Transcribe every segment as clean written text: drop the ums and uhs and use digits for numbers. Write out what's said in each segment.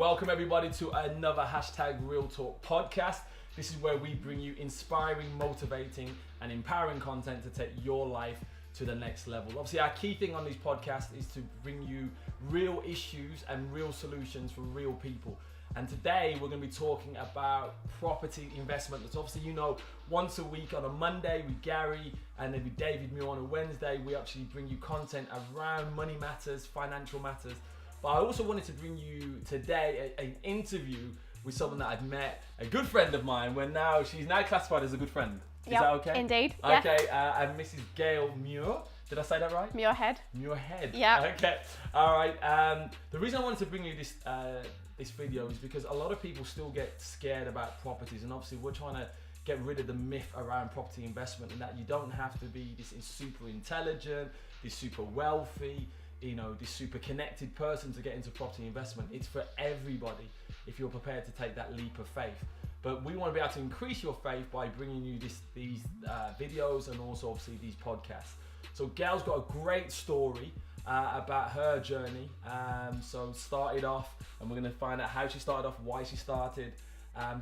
Welcome everybody to another hashtag Real Talk podcast. This is where we bring you inspiring, motivating and empowering content to take your life to the next level. Obviously, our key thing on these podcasts is to bring you real issues and real solutions for real people. And today we're going to be talking about property investment. That's obviously, you know, once a week on a Monday with Gary and then with David Muir on a Wednesday, we actually bring you content around money matters, financial matters. But I also wanted to bring you today an interview with someone that I've met, a good friend of mine, she's now classified as a good friend. Is that okay? Indeed. Okay, and Mrs. Gail Muir. Did I say that right? Muirhead. Muirhead. Yeah. Okay. All right. The reason I wanted to bring you this video is because a lot of people still get scared about properties, and obviously we're trying to get rid of the myth around property investment, and that you don't have to be this super intelligent, this super wealthy, you know, this super connected person to get into property investment. It's for everybody if you're prepared to take that leap of faith. But we want to be able to increase your faith by bringing you these videos and also obviously these podcasts. So Gail's got a great story about her journey. So started off, and we're going to find out how she started off, why she started,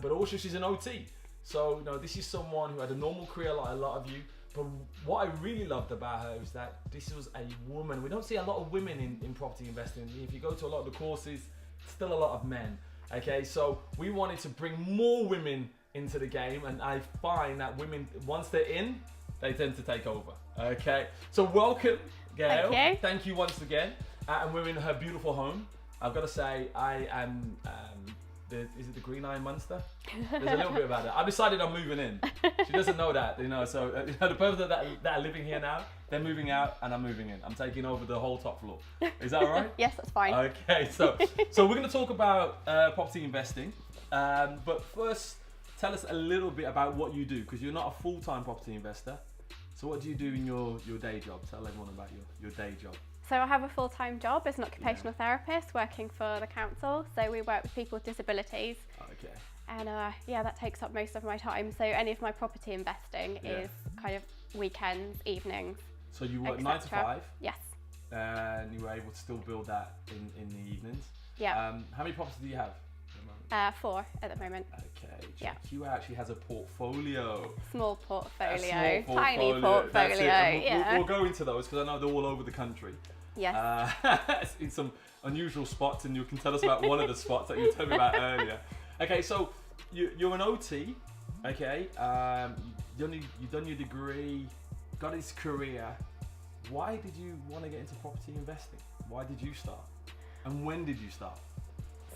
but also she's an OT. So, you know, this is someone who had a normal career like a lot of you. But what I really loved about her is that this was a woman. We don't see a lot of women in property investing. If you go to a lot of the courses, still a lot of men. Okay, so we wanted to bring more women into the game, and I find that women, once they're in, they tend to take over. Okay, so welcome, Gail. Thank you. Thank you once again. And we're in her beautiful home. I've got to say, I am. Is it the Green Eye Monster? There's a little bit about that. I decided I'm moving in. She doesn't know that, you know. So the person that are living here now, they're moving out, and I'm moving in. I'm taking over the whole top floor. Is that all right? Yes, that's fine. Okay, so we're going to talk about property investing, but first, tell us a little bit about what you do, because you're not a full-time property investor. So what do you do in your day job? Tell everyone about your day job. So I have a full-time job as an occupational therapist working for the council. So we work with people with disabilities. Okay. And that takes up most of my time. So any of my property investing is kind of weekends, evenings. So you work 9 to 5? Yes. And you were able to still build that in the evenings? Yeah. How many properties do you have at the moment? 4 at the moment. Okay. Yeah. Q actually has a portfolio. Small portfolio. A small Tiny portfolio. That's it. Yeah. We'll go into those because I know they're all over the country. Yes. In some unusual spots, and you can tell us about one of the spots that you told me about earlier. Okay, so you're an OT. Okay. You've done your degree, got this career. Why did you want to get into property investing? Why did you start? And when did you start?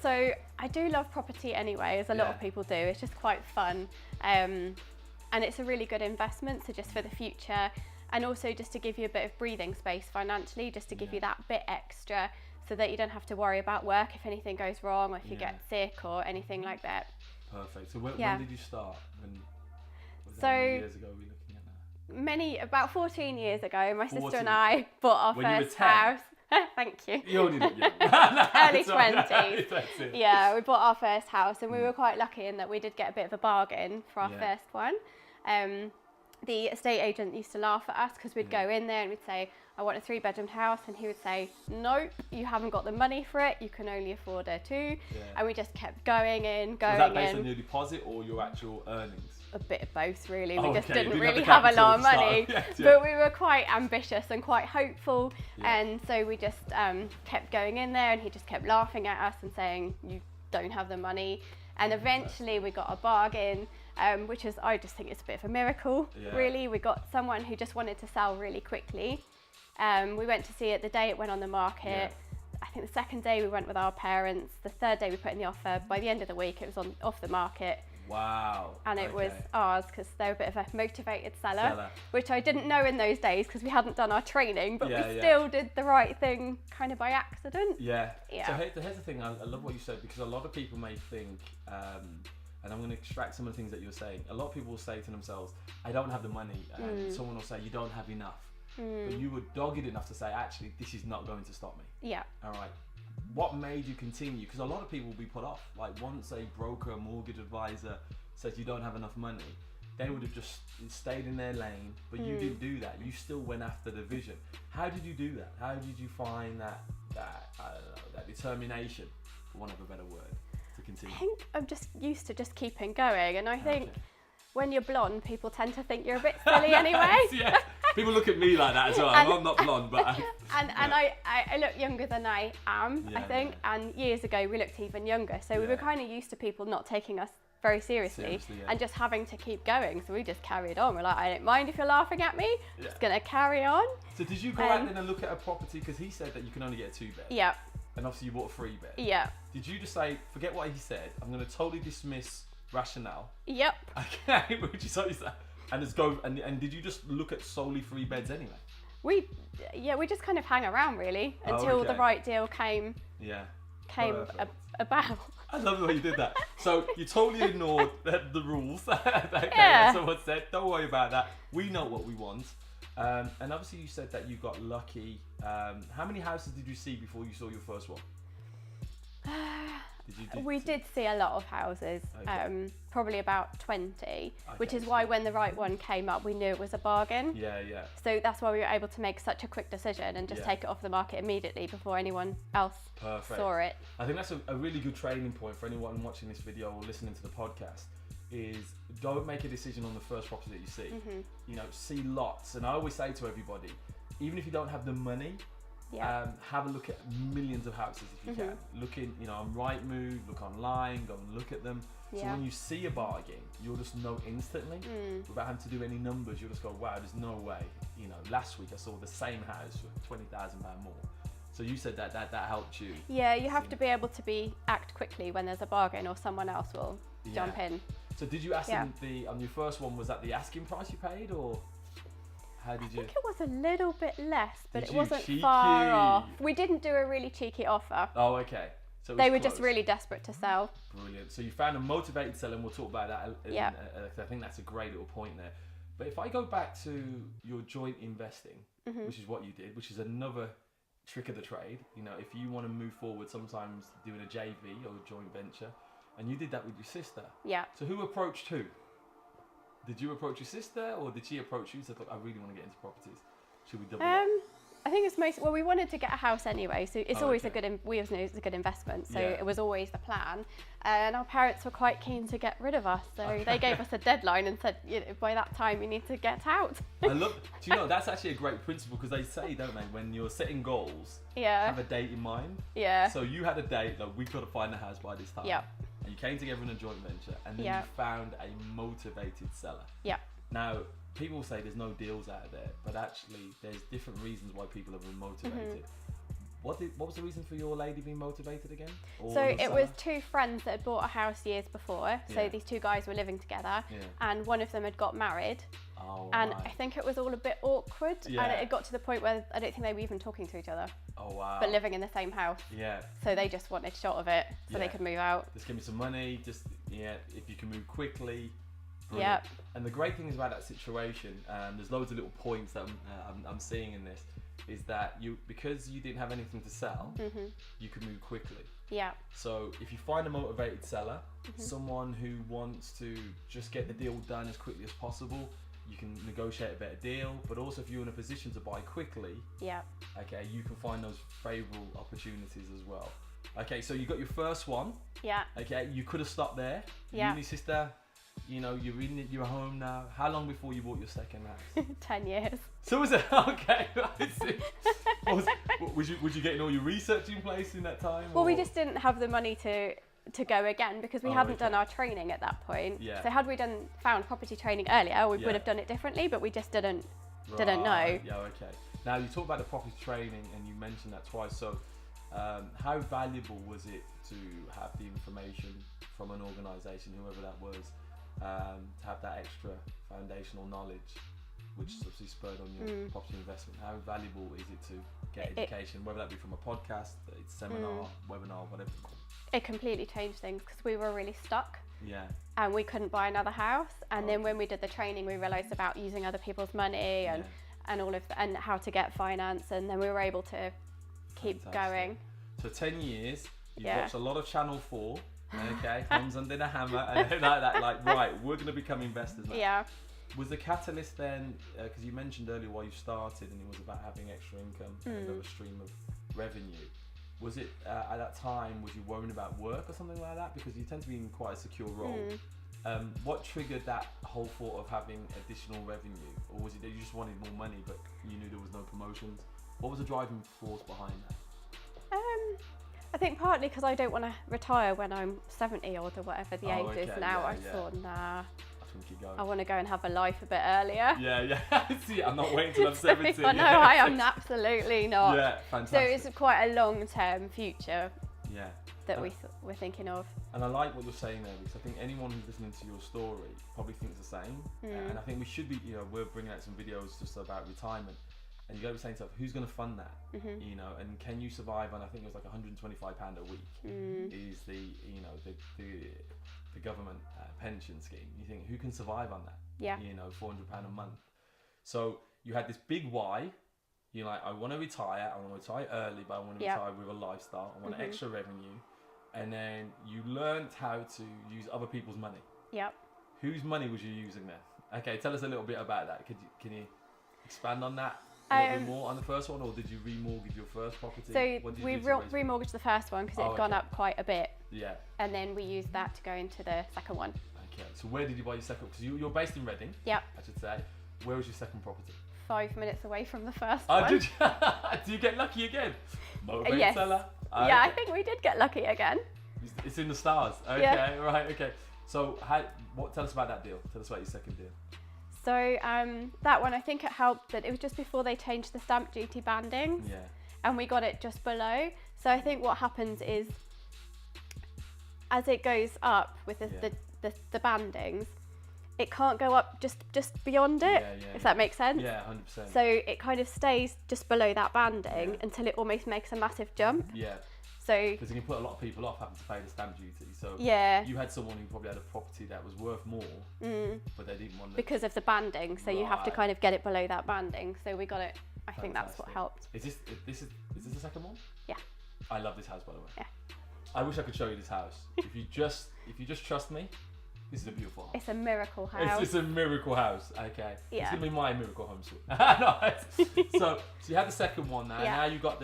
So I do love property anyway, as a lot of people do. It's just quite fun. And it's a really good investment, so just for the future. And also just to give you a bit of breathing space financially, just to give you that bit extra so that you don't have to worry about work if anything goes wrong or if you get sick or anything like that. Perfect. So when did you start? How many years ago are we looking at now? About 14 years ago, my sister and I bought our first house. Thank you. You only did, Early 20s. That's it. Yeah, we bought our first house, and we were quite lucky in that we did get a bit of a bargain for our first one. The estate agent used to laugh at us because we'd go in there and we'd say, I want a 3-bedroom house, and he would say, nope, you haven't got the money for it, you can only afford a 2. And we just kept going in. Was that based on your deposit or your actual earnings? A bit of both, really. We just didn't have really have a lot of money, but we were quite ambitious and quite hopeful, and so we just kept going in there, and he just kept laughing at us and saying, you don't have the money. And eventually we got a bargain, which is, I just think it's a bit of a miracle, really. We got someone who just wanted to sell really quickly. We went to see it the day it went on the market. I think the second day we went with our parents. The third day we put in the offer. By the end of the week it was off the market. Wow. And it was ours because they're a bit of a motivated seller, which I didn't know in those days because we hadn't done our training, but we still did the right thing kind of by accident. Yeah. So here's the thing, I love what you said, because a lot of people may think, and I'm going to extract some of the things that you're saying. A lot of people will say to themselves, I don't have the money. Someone will say, you don't have enough. But you were dogged enough to say, actually, this is not going to stop me. Yeah. All right. What made you continue? Because a lot of people will be put off. Like once a broker, a mortgage advisor says you don't have enough money, they would have just stayed in their lane, but you didn't do that. You still went after the vision. How did you do that? How did you find that determination want to have a better word to continue? I think I'm just used to just keeping going, and I think when you're blonde, people tend to think you're a bit silly anyway. Yeah. People look at me like that as well. I'm not blonde, but I look younger than I am, I think. Yeah. And years ago, we looked even younger. So we were kind of used to people not taking us very seriously and just having to keep going. So we just carried on. We're like, I don't mind if you're laughing at me. Just going to carry on. So did you go out then and look at a property? Because he said that you can only get a 2-bed. Yeah. And obviously you bought a 3-bed. Yeah. Did you just say, forget what he said, I'm going to totally dismiss rationale? Yep. Okay, which is what you said. And just go, and did you just look at solely 3 beds anyway? We just kind of hang around really until the right deal came about. I love the way you did that. So you totally ignored the rules that someone said. Don't worry about that. We know what we want. And obviously you said that you got lucky. How many houses did you see before you saw your first one? We did see a lot of houses, probably about 20, which is why when the right one came up, we knew it was a bargain. Yeah. So that's why we were able to make such a quick decision and just take it off the market immediately before anyone else saw it. I think that's a really good training point for anyone watching this video or listening to the podcast, is don't make a decision on the first property that you see. Mm-hmm. You know, see lots. And I always say to everybody, even if you don't have the money, have a look at millions of houses if you can. Look in, on Rightmove, look online, go and look at them. So when you see a bargain, you'll just know instantly without having to do any numbers. You'll just go, wow, there's no way. Last week I saw the same house for £20,000 more. So you said that helped you. Yeah, you have to be able to act quickly when there's a bargain, or someone else will jump in. So did you ask them on your first one? Was that the asking price you paid, or? How did you? I think it was a little bit less, but it wasn't far off. We didn't do a really cheeky offer. Oh, okay. So they were just really desperate to sell. Brilliant. So you found a motivated seller, and we'll talk about that. I think that's a great little point there. But if I go back to your joint investing, which is what you did, which is another trick of the trade. If you want to move forward, sometimes doing a JV or a joint venture, and you did that with your sister. Yeah. So who approached who? Did you approach your sister, or did she approach you and said, look, I really want to get into properties? Should we double up? I think it's we wanted to get a house anyway, so it's always we always knew it's a good investment, so it was always the plan. And our parents were quite keen to get rid of us, so they gave us a deadline and said, by that time you need to get out. Do you know, that's actually a great principle, because they say, don't they, when you're setting goals, have a date in mind. Yeah. So you had a date that we've got to find a house by this time. Yeah. And you came together in a joint venture, and then you found a motivated seller. Yeah. Now, people say there's no deals out there, but actually there's different reasons why people have been motivated. What was the reason for your lady being motivated again? So it was 2 friends that had bought a house years before. So these 2 guys were living together, and one of them had got married. Oh, and I think it was all a bit awkward, and it got to the point where I don't think they were even talking to each other. Oh wow! But living in the same house. Yeah. So they just wanted shot of it, so they could move out. Just give me some money. Just if you can move quickly. Yeah. And the great thing is about that situation, there's loads of little points that I'm seeing in this, is that because you didn't have anything to sell, you can move quickly. Yeah. So if you find a motivated seller, someone who wants to just get the deal done as quickly as possible, you can negotiate a better deal. But also if you're in a position to buy quickly, okay, you can find those favourable opportunities as well. Okay, so you got your first one. Yeah. Okay, you could have stopped there. Yeah. You and your sister, you're home now. How long before you bought your second house? 10 years. So was it? Okay. Was you getting all your research in place in that time? Well, we just didn't have the money to go again, because we hadn't done our training at that point. Yeah. So had we found property training earlier, we would have done it differently, but we just didn't know. Yeah, okay. Now you talk about the property training, and you mentioned that twice. So how valuable was it to have the information from an organisation, whoever that was, to have that extra foundational knowledge, which obviously spurred on your property investment? How valuable is it to get education, whether that be from a podcast, seminar, webinar, whatever? It completely changed things, because we were really stuck. Yeah. And we couldn't buy another house. And then when we did the training, we realised about using other people's money and all of and how to get finance, and then we were able to keep going. So 10 years, you've watched a lot of Channel 4. Okay, thumbs under the hammer, and like that, right, we're going to become investors now. Yeah. Was the catalyst then, because you mentioned earlier why you started, and it was about having extra income and another stream of revenue. was it at that time, was you worrying about work or something like that? Because you tend to be in quite a secure role. What triggered that whole thought of having additional revenue? Or was it that you just wanted more money but you knew there was no promotions? What was the driving force behind that? I think partly because I don't want to retire when I'm 70 or whatever the age is now. I thought, nah, I want to go and have a life a bit earlier. Yeah. See, I'm not waiting till I'm 70. No, I am absolutely not. Yeah, fantastic. So it's quite a long-term future that we're thinking of. And I like what you're saying there, because I think anyone who's listening to your story probably thinks the same. And I think we should be, we're bringing out some videos just about retirement. And you got to be saying stuff, who's going to fund that? And can you survive on, I think it was like £125 a week is the government pension scheme. You think, who can survive on that? Yeah. £400 a month. So you had this big why. You're like, I want to retire. I want to retire early, but I want to retire with a lifestyle. I want extra revenue. And then you learned how to use other people's money. Yep. Whose money was you using then? Okay, tell us a little bit about that. Can you expand on that a little bit more on the first one, or did you remortgage your first property? So we remortgaged the first one because it had gone up quite a bit. Yeah. And then we used that to go into the second one. Okay, so where did you buy your second? Because you're based in Reading. Yep. I should say. Where was your second property? 5 minutes away from the first one. Did you? Do you get lucky again? Motivated yes. seller? Yeah, I think we did get lucky again. It's in the stars. Okay, right, okay. So tell us about that deal. Tell us about your second deal. So that one, I think it helped that it was just before they changed the stamp duty bandings. Yeah. And we got it just below. So I think what happens is, as it goes up with the bandings, it can't go up just beyond it, if that makes sense. Yeah, 100%. So it kind of stays just below that banding until it almost makes a massive jump. Yeah. So because it can put a lot of people off having to pay the stamp duty. So you had someone who probably had a property that was worth more, but they didn't want it because of the banding. So you have to kind of get it below that banding. So we got it. I think that's what helped. Is this the second one? Yeah. I love this house, by the way. Yeah. I wish I could show you this house. If you just trust me, this is a beautiful house. It's a miracle house. It's a miracle house. Okay. Yeah. It's gonna be my miracle home suite. So you had the second one now. Yeah. Now you got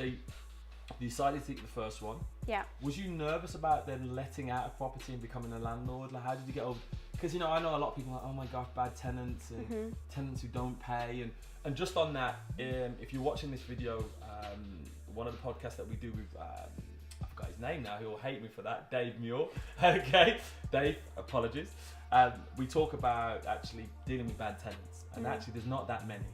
you decided to take the first one. Yeah. Was you nervous about then letting out a property and becoming a landlord? Like, how did you get over? Because I know a lot of people are like, oh my gosh, bad tenants and tenants who don't pay. And just on that, if you're watching this video, one of the podcasts that we do with I forgot his name now, he'll hate me for that, Dave Muir. Okay, Dave, apologies. We talk about actually dealing with bad tenants, and actually there's not that many.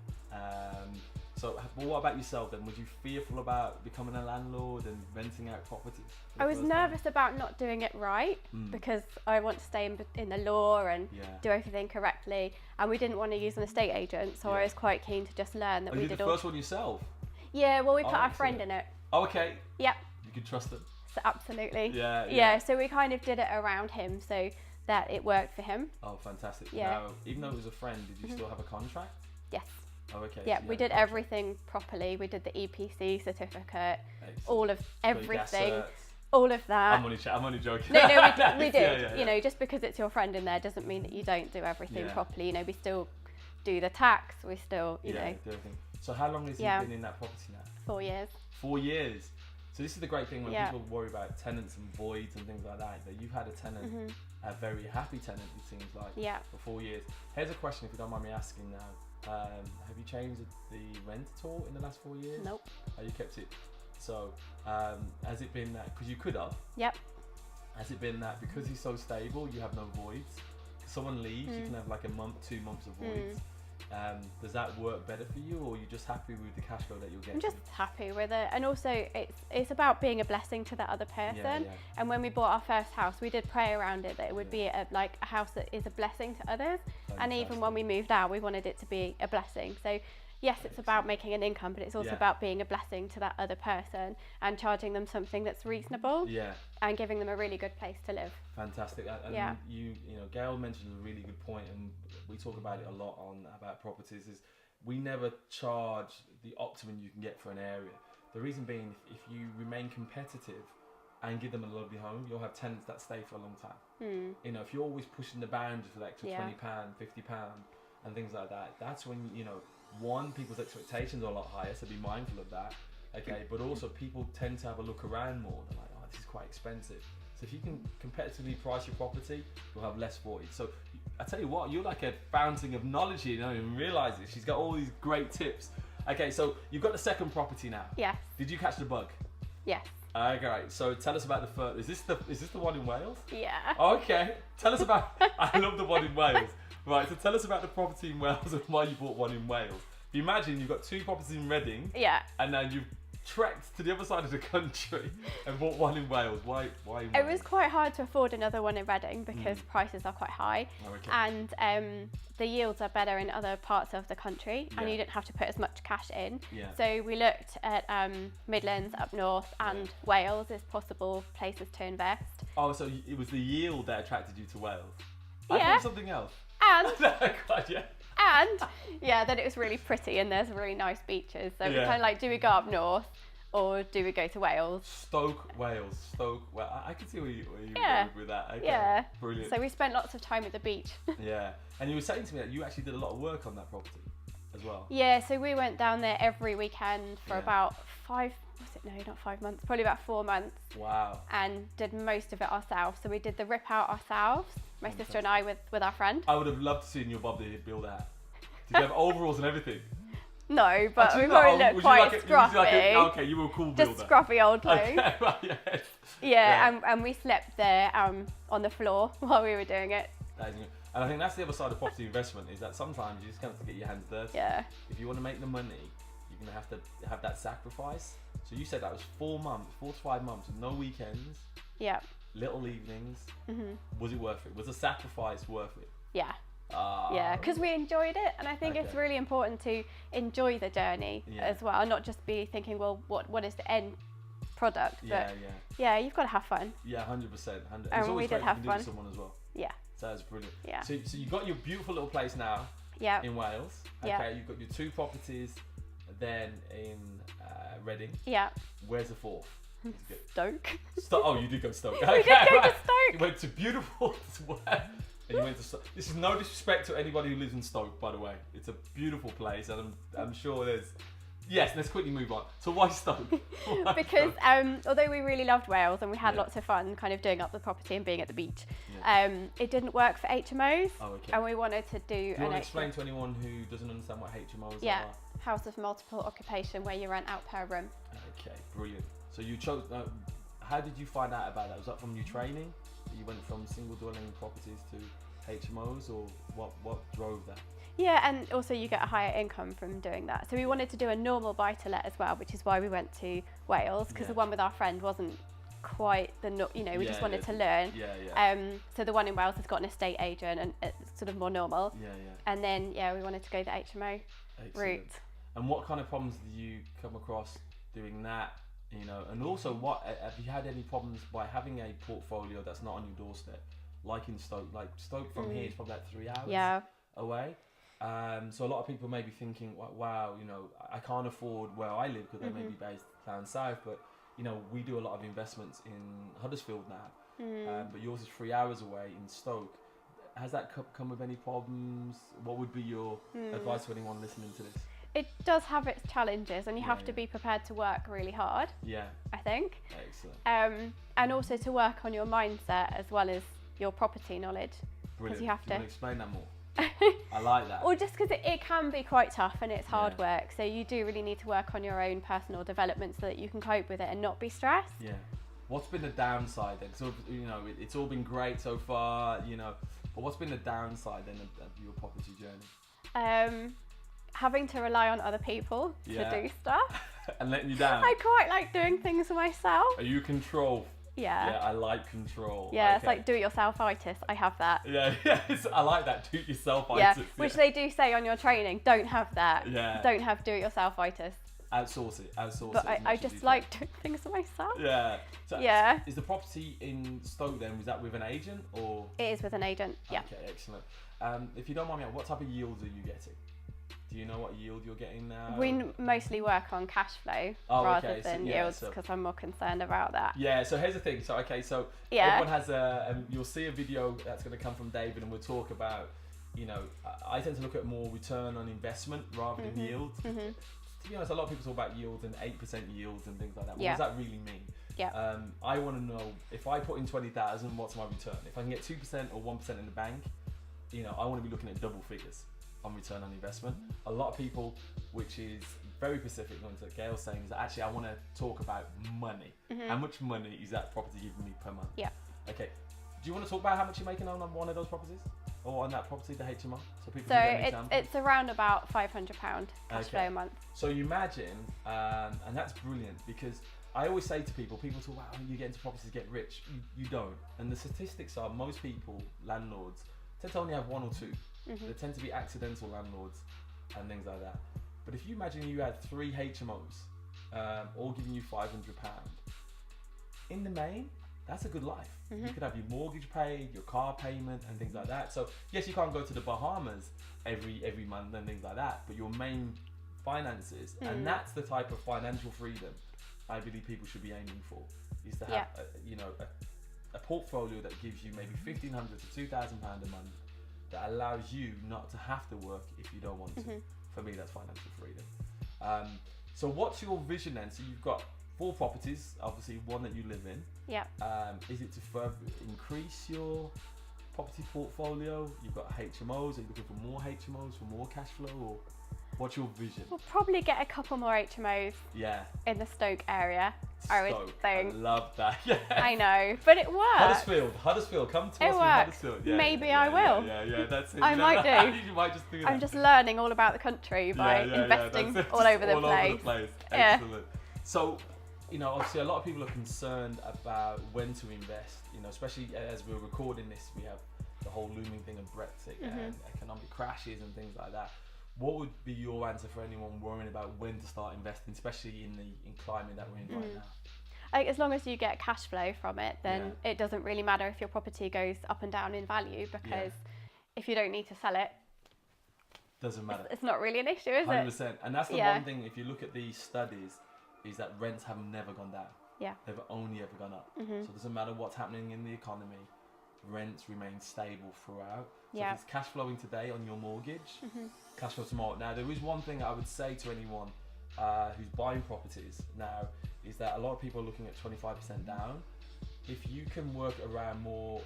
So what about yourself then? Was you fearful about becoming a landlord and renting out properties? I was nervous about not doing it right because I want to stay in the law and do everything correctly, and we didn't want to use an estate agent, so I was quite keen to just learn that we did the first one yourself? Yeah, well, we put our friend in it. Oh, okay. Yep. You could trust him. So absolutely. Yeah. So we kind of did it around him so that it worked for him. Oh, fantastic. Yeah. Now, even though it was a friend, did you still have a contract? Yes. Oh, okay. Yeah, we did everything properly. We did the EPC certificate, all of everything, all of that. I'm only joking. No, we did. You know, just because it's your friend in there doesn't mean that you don't do everything properly. You know, we still do the tax. We still, you know. Do everything. So how long has he been in that property now? 4 years. 4 years. So this is the great thing when people worry about tenants and voids and things like that. That you've had a tenant, a very happy tenant, it seems like, for 4 years. Here's a question, if you don't mind me asking now. Have you changed the rent at all in the last 4 years? Nope. You kept it. So has it been that, because you could have. Yep. Has it been that because he's so stable, you have no voids? If someone leaves, you can have like a month, 2 months of voids. Does that work better for you, or are you just happy with the cash flow that you're getting? I'm just happy with it, and also it's about being a blessing to that other person. And when we bought our first house, we did pray around it that it would be like a house that is a blessing to others. And even when we moved out, we wanted it to be a blessing. So yes, it's about making an income, but it's also about being a blessing to that other person and charging them something that's reasonable. And giving them a really good place to live. Fantastic. And you know, Gail mentioned a really good point, and we talk about it a lot about properties. Is we never charge the optimum you can get for an area. The reason being, if you remain competitive and give them a lovely home, you'll have tenants that stay for a long time. You know, if you're always pushing the boundaries for the extra £20, £50, and things like that, that's when, you know, one, people's expectations are a lot higher, so be mindful of that. okay, but also people tend to have a look around more. They're like, oh, this is quite expensive. So if you can competitively price your property, you'll have less for it. So I tell you what, you're like a fountain of knowledge here. You don't even realise it. She's got all these great tips. Okay, so you've got the second property now. Yes. Did you catch the bug? Yes. Okay, so tell us about the first. Is this the one in Wales? Yeah. Okay, tell us about. I love the one in Wales. Right, so tell us about the property in Wales and why you bought one in Wales. If you imagine you've got 2 properties in Reading. Yeah. And now you've trekked to the other side of the country and bought one in Wales. Why in Wales? It was quite hard to afford another one in Reading because prices are quite high, and the yields are better in other parts of the country, and you don't have to put as much cash in. Yeah. So we looked at Midlands, up north, and Wales as possible places to invest. Oh, so it was the yield that attracted you to Wales? Yeah. I thought it was something else. And God, yeah. and then it was really pretty, and there's really nice beaches. So we kind of like, do we go up north or do we go to Wales? Stoke, Wales. Well, I can see where you were going with that. Okay. Yeah. Brilliant. So we spent lots of time at the beach. Yeah. And you were saying to me that you actually did a lot of work on that property as well. Yeah, so we went down there every weekend for about 5 months, probably about 4 months. Wow. And did most of it ourselves. So we did the rip out ourselves, my sister and I with our friend. I would have loved to see your Bob the build that. Did you have overalls and everything? No, but we probably looked quite scruffy. Okay, you were a cool builder. Just scruffy old clothes. Okay, right, yes. Yeah. And we slept there on the floor while we were doing it. And I think that's the other side of property investment, is that sometimes you just have to get your hands dirty. Yeah. If you want to make the money, you're going to have to have that sacrifice. So you said that was 4 months, 4 to 5 months, no weekends. Yeah. Little evenings. Was it worth it? Was the sacrifice worth it? Yeah. Yeah, because we enjoyed it, and I think it's really important to enjoy the journey as well, not just be thinking, well, what is the end product? But yeah, you've got to have fun. Yeah, 100%. And we did have fun. Do someone as well. Yeah. So that's brilliant. Yeah. So you got your beautiful little place now. Yeah. In Wales. Okay. You've got your 2 properties, then in Reading. Yeah. Where's the 4th? Stoke. Oh, you did go to Stoke. We did go to Stoke. You went to beautiful and you went to Stoke. This is no disrespect to anybody who lives in Stoke, by the way. It's a beautiful place, and I'm sure there's. Yes, let's quickly move on. So why Stoke? Because although we really loved Wales and we had lots of fun kind of doing up the property and being at the beach, it didn't work for HMOs. Oh, okay. And we wanted to do. Do you want to explain to anyone who doesn't understand what HMOs are? Yeah, house of multiple occupation, where you rent out per room. Okay, brilliant. So you chose. How did you find out about that? Was that from your training? You went from single dwelling properties to HMOs, or what drove that? Yeah, and also you get a higher income from doing that. So we wanted to do a normal buy-to-let as well, which is why we went to Wales, because the one with our friend wasn't quite we just wanted to learn. So the one in Wales has got an estate agent, and it's sort of more normal. And then we wanted to go the HMO route. And what kind of problems did you come across doing that? And also, what have you had any problems by having a portfolio that's not on your doorstep, like in Stoke? Like Stoke from here is probably like 3 hours away. So a lot of people may be thinking, wow, I can't afford where I live because they may be based down south, but we do a lot of investments in Huddersfield now, but yours is 3 hours away in Stoke. Has that come with any problems? What would be your advice to anyone listening to this? It does have its challenges, and you have to be prepared to work really hard. Yeah. I think. Excellent. And also to work on your mindset as well as your property knowledge. Brilliant. You have to explain that more. I like that. Or just because it can be quite tough and it's hard work, so you do really need to work on your own personal development so that you can cope with it and not be stressed. Yeah. What's been the downside then? So it's all been great so far, but what's been the downside then of your property journey? Having to rely on other people to do stuff. And letting you down. I quite like doing things for myself. Are you control? Yeah. Yeah, I like control. Yeah, it's like do-it-yourself-itis. I have that. Yeah, I like that, do-it-yourself-itis. Yeah, which they do say on your training, don't have that. Yeah. Don't have do-it-yourself-itis. Outsource it. But I just like doing things for myself. Yeah. So yeah. Is the property in Stoke then, was that with an agent or? It is with an agent, yeah. Okay, excellent. If you don't mind me asking, what type of yields are you getting? Do you know what yield you're getting now? We mostly work on cash flow rather than yields, because I'm more concerned about that. Yeah, so here's the thing. So everyone has you'll see a video that's going to come from David, and we'll talk about, I tend to look at more return on investment rather than yield. To to be honest, a lot of people talk about yields and 8% yields and things like that. What Yeah. does that really mean? Yeah. I want to know, if I put in 20,000, what's my return? If I can get 2% or 1% in the bank, you know, I want to be looking at double figures on return on investment. A lot of people, which is very specific, going to Gail saying, is that actually I want to talk about money. How much money is that property giving me per month? Yeah. Okay. Do you want to talk about how much you're making on one of those properties? Or on that property, the HMO? So people So can get an example. it's around about £500 cash flow a month. So you imagine, and that's brilliant, because I always say to people talk about, you get into properties, get rich. You don't. And the statistics are, most people, landlords, tend to only have one or two. They tend to be accidental landlords and things like that. But if you imagine you had 3 HMOs, all giving you £500, in the main, that's a good life. You could have your mortgage paid, your car payment and things like that. So yes, you can't go to the Bahamas every month and things like that, but your main finances, and that's the type of financial freedom I believe people should be aiming for, is to have a portfolio that gives you maybe £1,500 to £2,000 a month, that allows you not to have to work if you don't want to. For me, that's financial freedom. So what's your vision then? So you've got 4 properties, obviously one that you live in. Yeah. Is it to further increase your property portfolio? You've got HMOs. Are you looking for more HMOs, for more cash flow, or what's your vision? We'll probably get a couple more HMOs in the Stoke area, I would think. I love that. Yeah. I know, but it works. Huddersfield, come to us It in works. Huddersfield. Yeah, Maybe I will. Yeah, that's it. I might do. You might just do that. I'm just learning all about the country by investing all over the place. Yeah. Excellent. So, you know, obviously a lot of people are concerned about when to invest, you know, especially as we're recording this, we have the whole looming thing of Brexit and economic crashes and things like that. What would be your answer for anyone worrying about when to start investing, especially in the climate that we're in right now? Like, as long as you get cash flow from it, then it doesn't really matter if your property goes up and down in value, because if you don't need to sell it, doesn't matter. It's not really an issue, is 100%. it? And that's the one thing, if you look at these studies, is that rents have never gone down. Yeah. They've only ever gone up. So it doesn't matter what's happening in the economy, rents remain stable throughout. So if it's cash flowing today on your mortgage, cash flow tomorrow. Now, there is one thing I would say to anyone who's buying properties now, is that a lot of people are looking at 25% down. If you can work around more,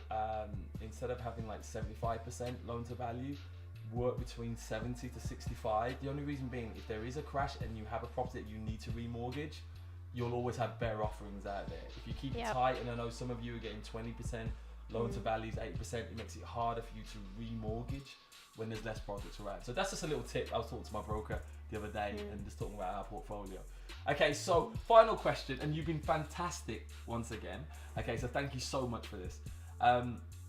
instead of having like 75% loan to value, work between 70 to 65. The only reason being, if there is a crash and you have a property that you need to remortgage, you'll always have better offerings out there. If you keep it tight, and I know some of you are getting 20% loan to values, 8%, it makes it harder for you to remortgage when there's less projects around. So that's just a little tip. I was talking to my broker the other day and just talking about our portfolio. Okay, so final question, and you've been fantastic once again. Okay, so thank you so much for this.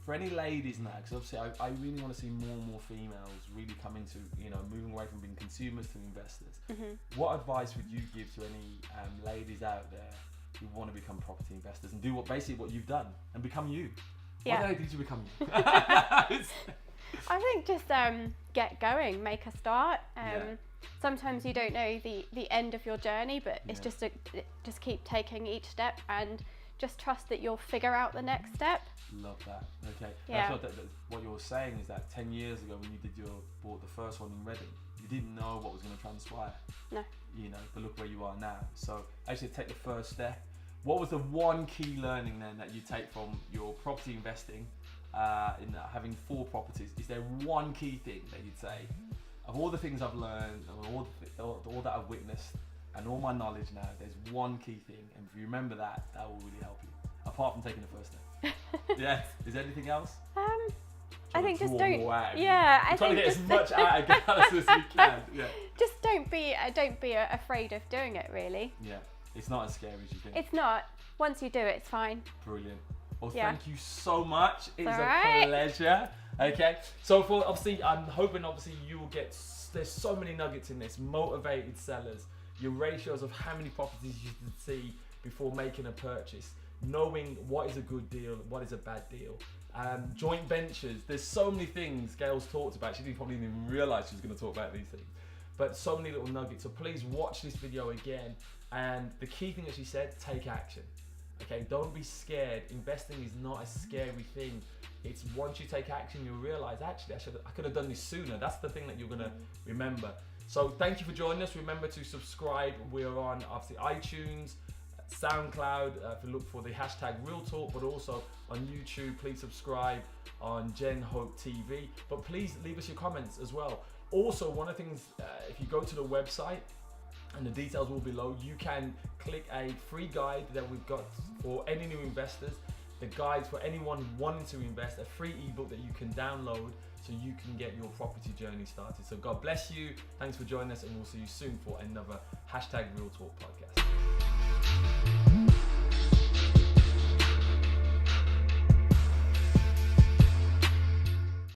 For any ladies now, because obviously I really want to see more and more females really come into, you know, moving away from being consumers to investors. What advice would you give to any ladies out there who want to become property investors and do what you've done and become you? What did you become you? I think just get going, make a start. Sometimes you don't know the end of your journey, but it's just keep taking each step and just trust that you'll figure out the next step. Love that. Okay. Yeah. I thought that what you were saying is that 10 years ago when you bought the first one in Reading, you didn't know what was going to transpire. No. You know, but look where you are now. So actually take the first step. What was the one key learning then that you take from your property investing, in having 4 properties? Is there one key thing that you'd say, of all the things I've learned, and all that I've witnessed, and all my knowledge now, there's one key thing, and if you remember that will really help you, apart from taking the first step? Yeah. Is there anything else? I think just don't. I trying to get as much out of Gail as we can. Yeah. Just don't be afraid of doing it. Really. Yeah. It's not as scary as you think. It's not. Once you do it, it's fine. Brilliant. Well, thank you so much. It's a pleasure. Okay. So I'm hoping you will get. There's so many nuggets in this. Motivated sellers. Your ratios of how many properties you should see before making a purchase. Knowing what is a good deal, what is a bad deal. Joint ventures. There's so many things Gail's talked about. She probably didn't even realise she was going to talk about these things. But so many little nuggets. So please watch this video again. And the key thing that she said, take action. Okay, don't be scared. Investing is not a scary thing. It's once you take action, you'll realise, actually, I could have done this sooner. That's the thing that you're going to remember. So thank you for joining us. Remember to subscribe. We're on obviously iTunes, SoundCloud, if you look for the hashtag Real Talk, but also on YouTube. Please subscribe on GenHope TV, but please leave us your comments as well. Also, one of the things, if you go to the website, and the details will be below, you can click a free guide that we've got for any new investors. The guides for anyone wanting to invest, a free ebook that you can download so you can get your property journey started. So God bless you. Thanks for joining us, and we'll see you soon for another hashtag Real Talk podcast.